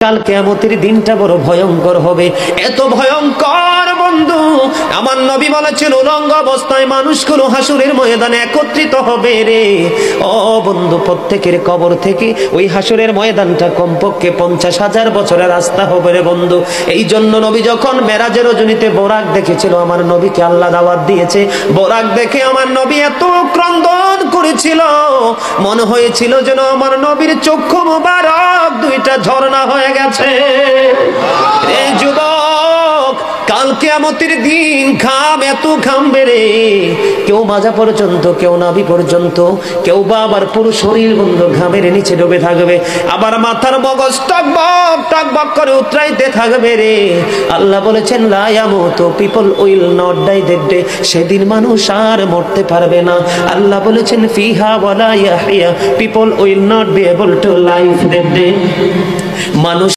কাল কিয়ামতের দিনটা বড় ভয়ঙ্কর হবে, এত ভয়ঙ্কর বন্ধু। আমার নবী বলেছেন উলঙ্গ অবস্থায় মানুষগুলো হাসরের ময়দানে একত্রিত হবে রে। ও বন্ধু, প্রত্যেকের কবর থেকে ওই হাসরের ময়দানটা কমপক্ষে 50,000 বছরের রাস্তা হবে রে বন্ধু। এই জন্য নবী যখন মেরাজের রজনীতে বোরাক দেখেছিল, আমার নবীকে আল্লাহ দাওয়াত দিয়েছে, বোরাক দেখে আমার নবী এত ক্রন্দন করেছিল, মনে হয়েছিল যেন আমার নবীর চক্ষু মুবারক দুইটা ঝর্ণা হয়ে গেছে। এই যুবক, কাল কিয়ামতের দিন ঘাম এত ঘামবে রে, কেউ মাজা পর্যন্ত, কেউ নাভি পর্যন্ত, কেউ বা আবার পুরো শরীর বন্ধু ঘামের নিচে ডুবে থাকবে, আবার মাথার মগজ টকবক টকবক করে উতরাইতে থাকবে রে। আল্লাহ বলেছেন লা ইয়ামুতু, people will not die that day, সেদিন মানুষ আর মরতে পারবে না। আল্লাহ বলেছেন ফিহা ওয়ালা ইয়াহইয়া, people will not be able to live that day, মানুষ